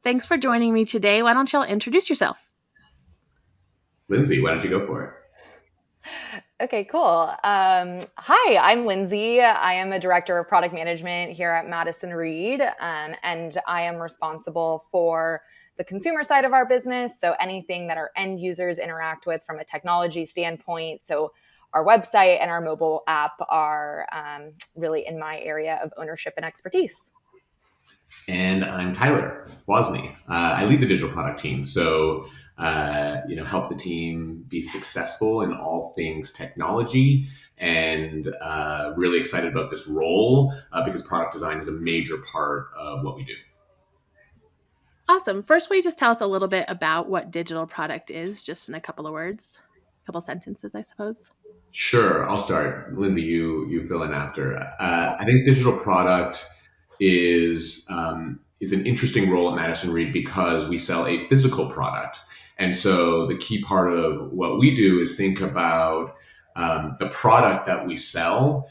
Thanks for joining me today. Why don't y'all introduce yourself? Lindsay, why don't you go for it? Okay, cool. Hi, I'm Lindsay. I am a director of product management here at Madison Reed, and I am responsible for the consumer side of our business. So anything that our end users interact with from a technology standpoint. So our website and our mobile app are really in my area of ownership and expertise. And I'm Tyler Wozni. I lead the digital product team, so help the team be successful in all things technology. And really excited about this role because product design is a major part of what we do. Awesome. First, will you just tell us a little bit about what digital product is, just in a couple of words, a couple sentences, I suppose? Sure, I'll start. Lindsay, you fill in after. I think digital product is an interesting role at Madison Reed because we sell a physical product, and so the key part of what we do is think about the product that we sell.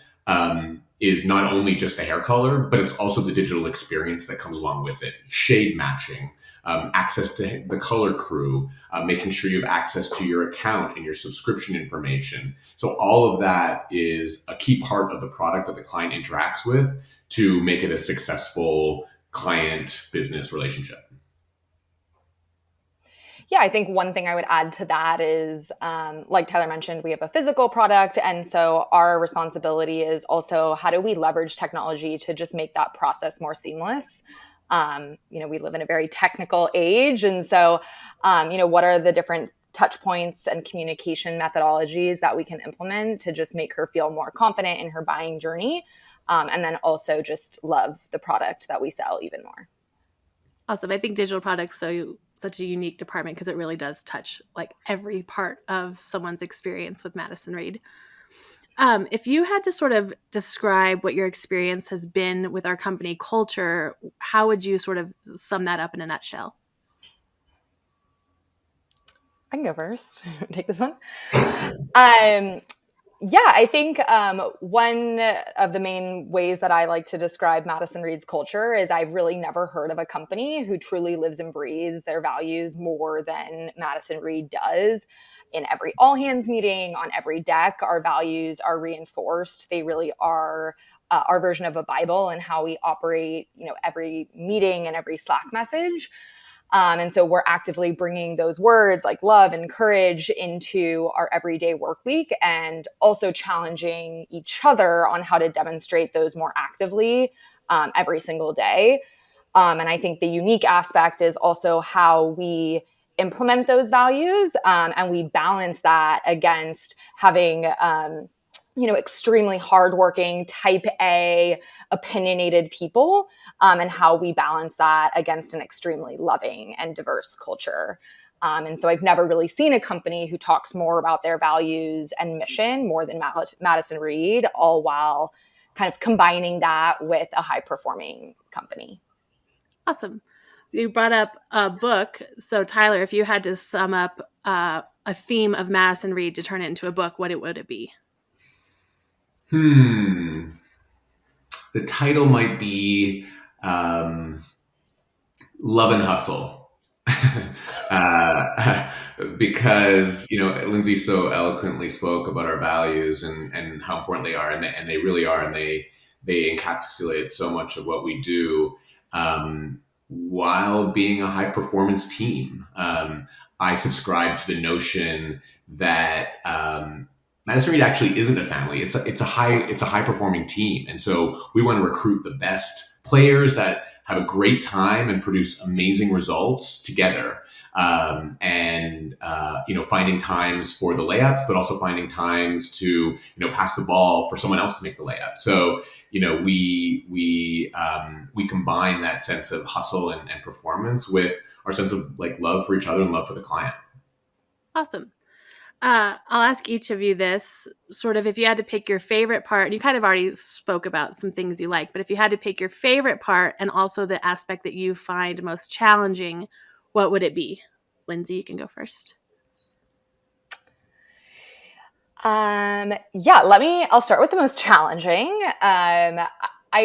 Is not only just the hair color, but it's also the digital experience that comes along with it. Shade matching, access to the color crew, making sure you have access to your account and your subscription information. So all of that is a key part of the product that the client interacts with to make it a successful client business relationship. Yeah, I think one thing I would add to that is, like Tyler mentioned, we have a physical product. And so our responsibility is also how do we leverage technology to just make that process more seamless? We live in a very technical age. And so, what are the different touch points and communication methodologies that we can implement to just make her feel more confident in her buying journey? And then also just love the product that we sell even more. Awesome. I think digital products such a unique department because it really does touch like every part of someone's experience with Madison Reed. If you had to sort of describe what your experience has been with our company culture, how would you sort of sum that up in a nutshell? I can go first. Take this one. Yeah, I think one of the main ways that I like to describe Madison Reed's culture is I've really never heard of a company who truly lives and breathes their values more than Madison Reed does. In every all hands meeting, on every deck, our values are reinforced. They really are our version of a Bible and how we operate, every meeting and every Slack message. And so we're actively bringing those words like love and courage into our everyday work week and also challenging each other on how to demonstrate those more actively every single day. And I think the unique aspect is also how we implement those values and we balance that against having extremely hardworking, type A, opinionated people, and how we balance that against an extremely loving and diverse culture. And so I've never really seen a company who talks more about their values and mission more than Madison Reed, all while kind of combining that with a high-performing company. Awesome. You brought up a book. So Tyler, if you had to sum up a theme of Madison Reed to turn it into a book, what would it be? The title might be Love and Hustle. uh, because Lindsay so eloquently spoke about our values and how important they are, and they really are, and they encapsulate so much of what we do, while being a high performance team. I subscribe to the notion that Madison Reed actually isn't a family. It's a high performing team, and so we want to recruit the best players that have a great time and produce amazing results together. Finding times for the layups, but also finding times to pass the ball for someone else to make the layup. So we combine that sense of hustle and performance with our sense of like love for each other and love for the client. Awesome. I'll ask each of you this sort of if you had to pick your favorite part, you kind of already spoke about some things you like, but if you had to pick your favorite part and also the aspect that you find most challenging, what would it be? Lindsay, you can go first. I'll start with the most challenging. I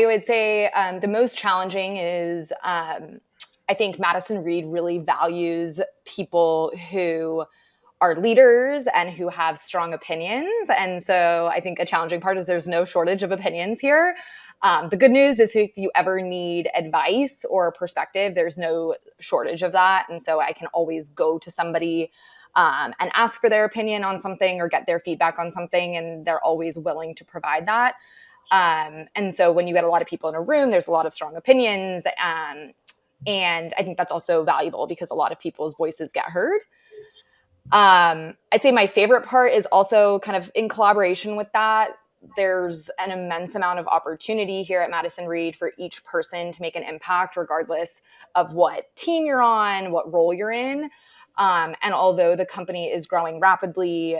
would say the most challenging is I think Madison Reed really values people who are leaders and who have strong opinions. And so I think a challenging part is there's no shortage of opinions here. The good news is if you ever need advice or perspective, there's no shortage of that. And so I can always go to somebody and ask for their opinion on something or get their feedback on something. And they're always willing to provide that. And so when you get a lot of people in a room, there's a lot of strong opinions. And I think that's also valuable because a lot of people's voices get heard. I'd say my favorite part is also kind of in collaboration with that. There's an immense amount of opportunity here at Madison Reed for each person to make an impact, regardless of what team you're on, what role you're in. And although the company is growing rapidly,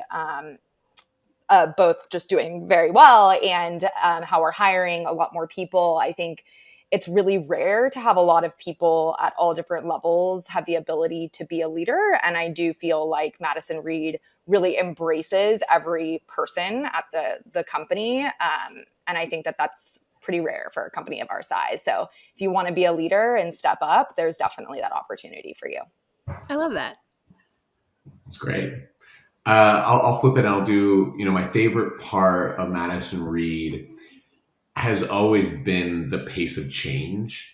both just doing very well and how we're hiring a lot more people, I think it's really rare to have a lot of people at all different levels have the ability to be a leader. And I do feel like Madison Reed really embraces every person at the company. And I think that that's pretty rare for a company of our size. So if you want to be a leader and step up, there's definitely that opportunity for you. I love that. That's great. I'll flip it and I'll do, my favorite part of Madison Reed has always been the pace of change.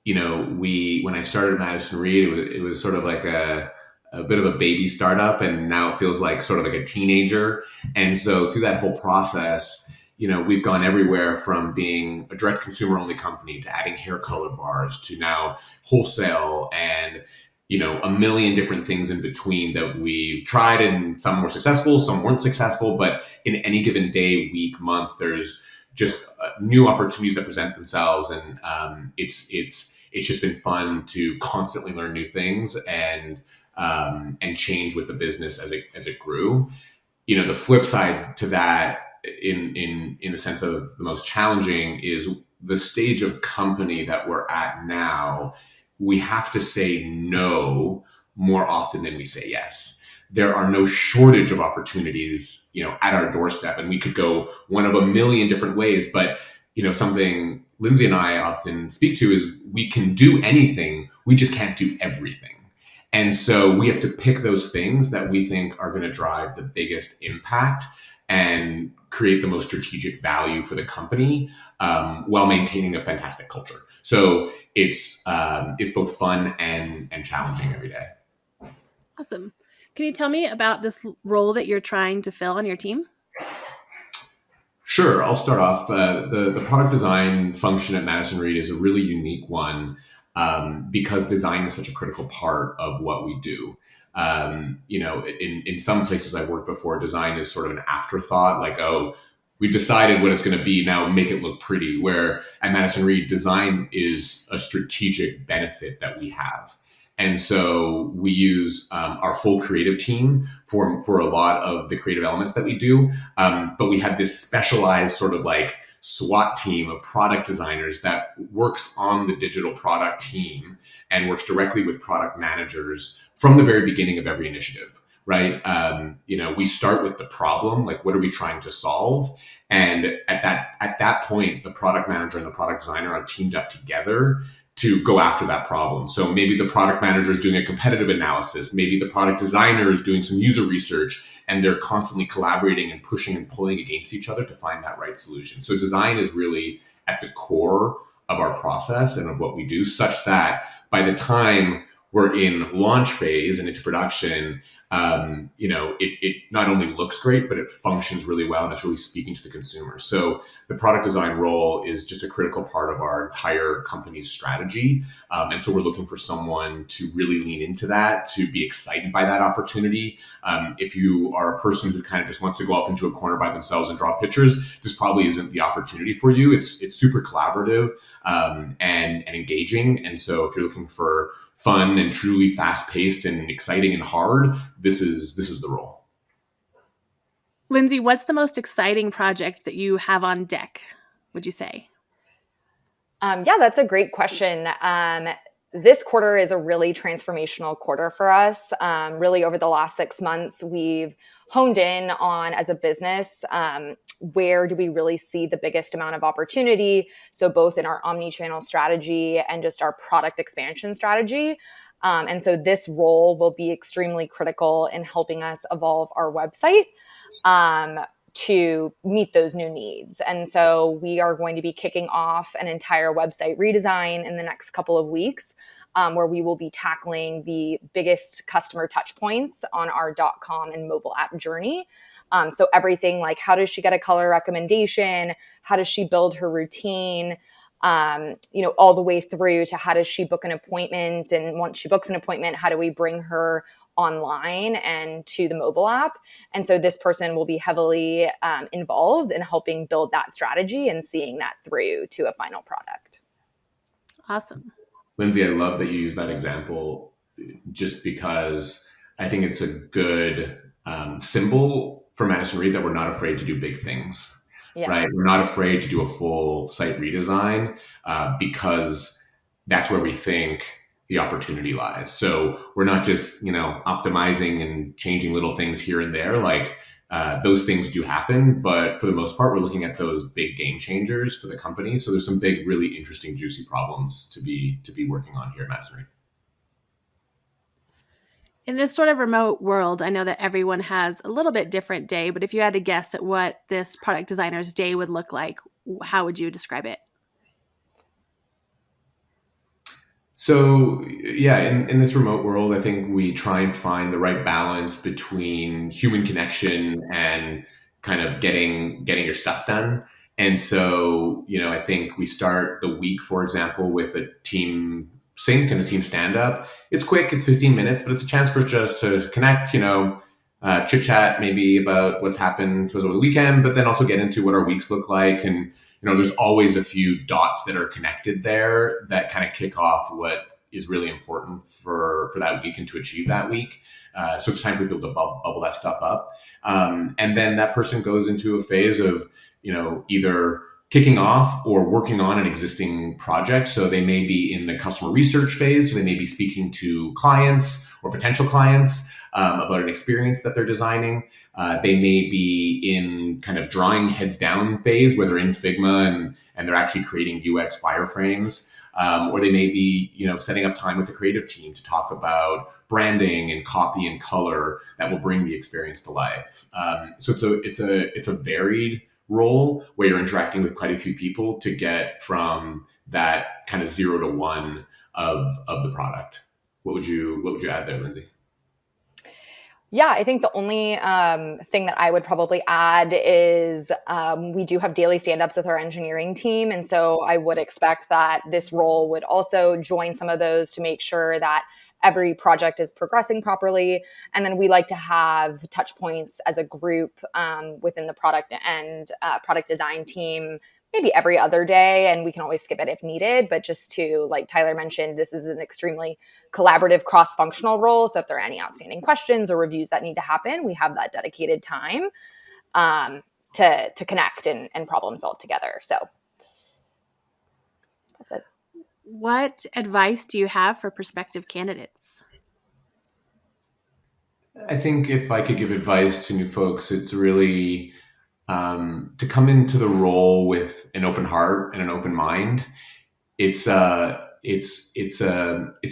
When I started Madison Reed, it was sort of like a bit of a baby startup, and now it feels like sort of like a teenager. And so through that whole process, we've gone everywhere from being a direct consumer only company to adding hair color bars to now wholesale and a million different things in between that we've tried, and some were successful, some weren't successful. But in any given day, week, month, there's just new opportunities that present themselves, and it's just been fun to constantly learn new things and change with the business as it grew. The flip side to that, in the sense of the most challenging, is the stage of company that we're at now. We have to say no more often than we say yes. There are no shortage of opportunities, at our doorstep, and we could go one of a million different ways. But, something Lindsay and I often speak to is we can do anything, we just can't do everything. And so we have to pick those things that we think are going to drive the biggest impact and create the most strategic value for the company, while maintaining a fantastic culture. So it's both fun and challenging every day. Awesome. Can you tell me about this role that you're trying to fill on your team? Sure. I'll start off. The product design function at Madison Reed is a really unique one, because design is such a critical part of what we do. In some places I've worked before, design is sort of an afterthought, like, oh, we've decided what it's going to be, now make it look pretty. Where at Madison Reed, design is a strategic benefit that we have. And so we use our full creative team for a lot of the creative elements that we do. But we have this specialized sort of like SWAT team of product designers that works on the digital product team and works directly with product managers from the very beginning of every initiative, right? We start with the problem, like what are we trying to solve? And at that point, the product manager and the product designer are teamed up together to go after that problem. So maybe the product manager is doing a competitive analysis, maybe the product designer is doing some user research, and they're constantly collaborating and pushing and pulling against each other to find that right solution. So design is really at the core of our process and of what we do, such that by the time we're in launch phase and into production, it not only looks great, but it functions really well, and it's really speaking to the consumer. So the product design role is just a critical part of our entire company's strategy. And so we're looking for someone to really lean into that, to be excited by that opportunity. If you are a person who kind of just wants to go off into a corner by themselves and draw pictures, this probably isn't the opportunity for you. It's super collaborative, and engaging. And so if you're looking for fun and truly fast-paced and exciting and hard, this is the role. Lindsay, what's the most exciting project that you have on deck, would you say? Yeah, that's a great question. This quarter is a really transformational quarter for us. Really, over the last 6 months, we've honed in on, as a business, where do we really see the biggest amount of opportunity? So both in our omni-channel strategy and just our product expansion strategy. And so this role will be extremely critical in helping us evolve our website to meet those new needs. And so we are going to be kicking off an entire website redesign in the next couple of weeks, where we will be tackling the biggest customer touch points on our .com and mobile app journey. So everything like, how does she get a color recommendation? How does she build her routine? All the way through to how does she book an appointment? And once she books an appointment, how do we bring her online and to the mobile app? And so this person will be heavily involved in helping build that strategy and seeing that through to a final product. Awesome. Lindsay, I love that you use that example just because I think it's a good symbol for Madison Reed that we're not afraid to do big things. Yeah. Right? We're not afraid to do a full site redesign because that's where we think the opportunity lies. So we're not just, optimizing and changing little things here and there. Like those things do happen, but for the most part, we're looking at those big game changers for the company. So there's some big, really interesting, juicy problems to be working on here at Madison Reed. In this sort of remote world, I know that everyone has a little bit different day, but if you had to guess at what this product designer's day would look like, how would you describe it? So yeah, in this remote world, I think we try and find the right balance between human connection and kind of getting your stuff done. And so, I think we start the week, for example, with a team sync and a team stand up. It's quick, it's 15 minutes, but it's a chance for us to connect, chit chat maybe about what's happened to us over the weekend, but then also get into what our weeks look like. And, there's always a few dots that are connected there that kind of kick off what is really important for that week and to achieve that week. So it's time for people to bubble that stuff up. And then that person goes into a phase of, either kicking off or working on an existing project. So they may be in the customer research phase. So they may be speaking to clients or potential clients about an experience that they're designing. They may be in kind of drawing heads down phase where they're in Figma and they're actually creating UX wireframes. Or they may be, setting up time with the creative team to talk about branding and copy and color that will bring the experience to life. So it's a varied role where you're interacting with quite a few people to get from that kind of 0 to 1 of the product. What would you add there, Lindsay? Yeah, I think the only thing that I would probably add is we do have daily stand-ups with our engineering team. And so I would expect that this role would also join some of those to make sure that every project is progressing properly. And then we like to have touch points as a group within the product and product design team maybe every other day, and we can always skip it if needed. But just to, like Tyler mentioned, this is an extremely collaborative cross-functional role. So if there are any outstanding questions or reviews that need to happen, we have that dedicated time to connect and problem solve together. So that's it. What advice do you have for prospective candidates? I think if I could give advice to new folks, it's really to come into the role with an open heart and an open mind. It's a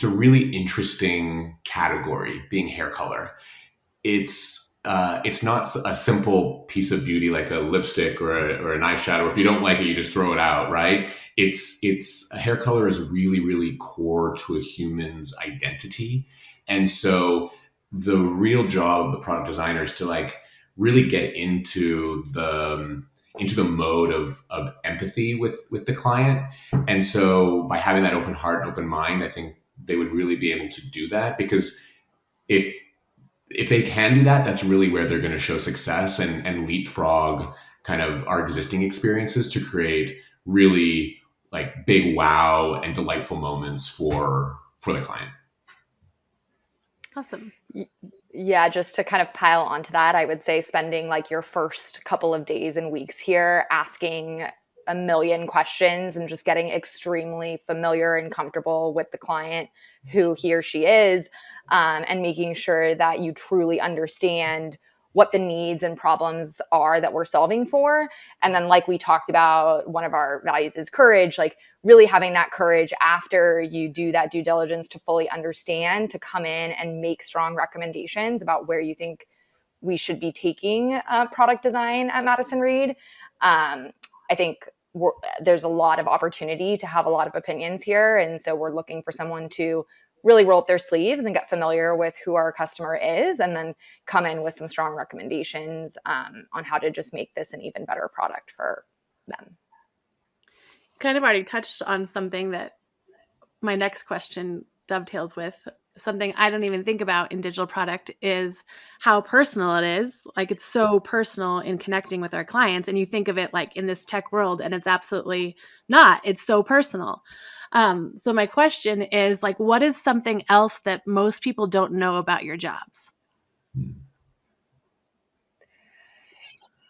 really interesting category, being hair color. It's not a simple piece of beauty like a lipstick or an eyeshadow. If you don't like it, you just throw it out, right? It's a hair color is really, really core to a human's identity. And so the real job of the product designer is to really get into the mode of empathy with the client. And so by having that open heart and open mind, I think they would really be able to do that, because if they can do that, that's really where they're going to show success and leapfrog kind of our existing experiences to create really big wow and delightful moments for the client. Awesome. Yeah, just to kind of pile onto that, I would say spending your first couple of days and weeks here asking a million questions and just getting extremely familiar and comfortable with the client, who he or she is, and making sure that you truly understand what the needs and problems are that we're solving for. And then, like we talked about, one of our values is courage, like really having that courage after you do that due diligence to fully understand, to come in and make strong recommendations about where you think we should be taking product design at Madison Reed. I think there's a lot of opportunity to have a lot of opinions here. And so we're looking for someone to really roll up their sleeves and get familiar with who our customer is, and then come in with some strong recommendations on how to just make this an even better product for them. Kind of already touched on something that my next question dovetails with. Something I don't even think about in digital product is how personal it is. Like, it's so personal in connecting with our clients, and you think of it like in this tech world, and it's absolutely not. It's so personal. So my question is, like, what is something else that most people don't know about your jobs?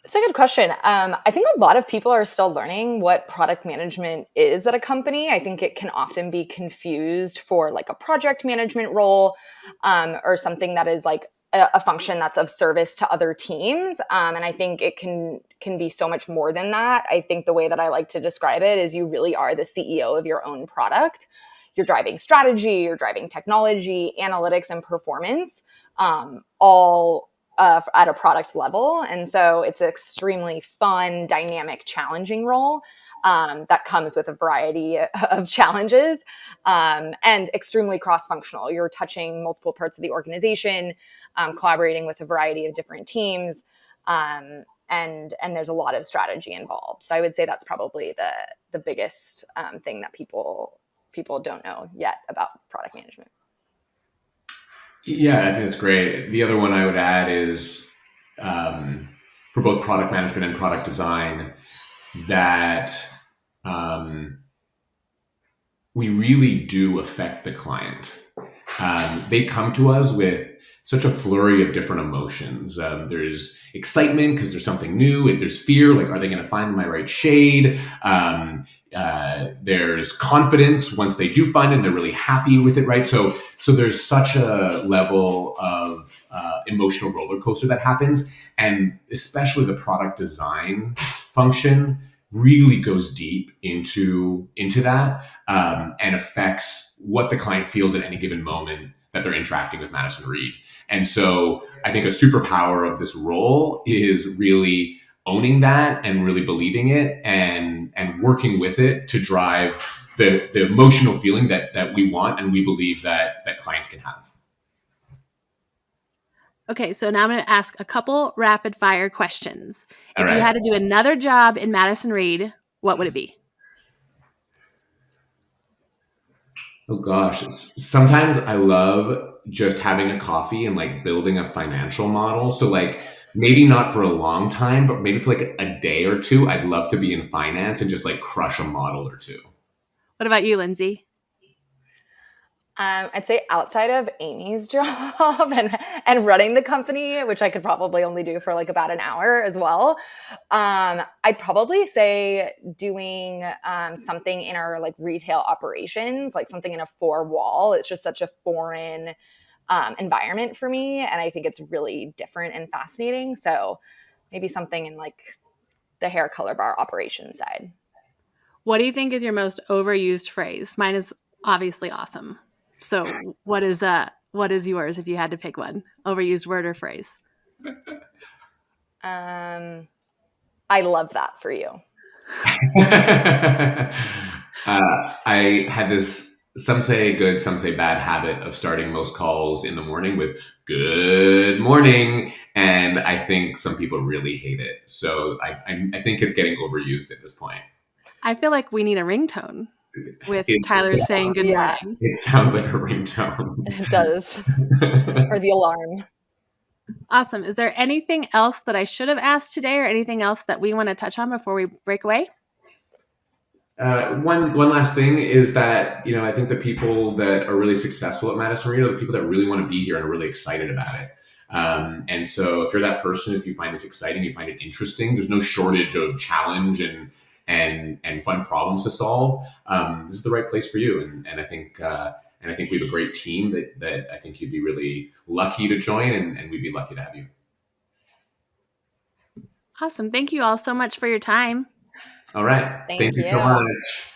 It's a good question. I think a lot of people are still learning what product management is at a company. I think it can often be confused for like a project management role, or something that is like a function that's of service to other teams. And I think it can be so much more than that. I think the way that I like to describe it is you really are the CEO of your own product. You're driving strategy, you're driving technology, analytics, and performance, all at a product level. And so it's an extremely fun, dynamic, challenging role that comes with a variety of challenges, and extremely cross-functional. You're touching multiple parts of the organization, collaborating with a variety of different teams, and there's a lot of strategy involved. So I would say that's probably the biggest thing that people don't know yet about product management. Yeah, I think that's great. The other one I would add is, for both product management and product design, that we really do affect the client. They come to us with such a flurry of different emotions. There's excitement because there's something new. There's fear, like, are they going to find my right shade? There's confidence once they do find it, they're really happy with it, right? So there's such a level of emotional roller coaster that happens, and especially the product design function really goes deep into that, and affects what the client feels at any given moment that they're interacting with Madison Reed. And so I think a superpower of this role is really owning that and really believing it, and working with it to drive the emotional feeling that we want and we believe that clients can have. Okay, so now I'm going to ask a couple rapid fire questions. All If you right. had to do another job in Madison Reed, what would it be? Oh gosh, sometimes I love just having a coffee and like building a financial model. So like, maybe not for a long time, but maybe for like a day or two, I'd love to be in finance and just like crush a model or two. What about you, Lindsay? I'd say outside of Amy's job and running the company, which I could probably only do for like about an hour as well, I'd probably say doing something in our like retail operations, like something in a four wall. It's just such a foreign environment for me, and I think it's really different and fascinating. So maybe something in like the hair color bar operations side. What do you think is your most overused phrase? Mine is obviously awesome. So what is yours if you had to pick one? Overused word or phrase? I love that for you. I had this, some say good, some say bad habit of starting most calls in the morning with good morning. And I think some people really hate it. So I think it's getting overused at this point. I feel like we need a ringtone with Tyler Yeah, saying good morning. it sounds like a ringtone. It does. Or the alarm. Awesome. Is there anything else that I should have asked today, or anything else that we want to touch on before we break away? One last thing is that, I think the people that are really successful at Madison Reed are the people that really want to be here and are really excited about it. And so if you're that person, if you find this exciting, you find it interesting, there's no shortage of challenge and fun problems to solve. This is the right place for you. And I think we have a great team that I think you'd be really lucky to join, and we'd be lucky to have you. Awesome. Thank you all so much for your time. All right. Thank Thank you so you. much.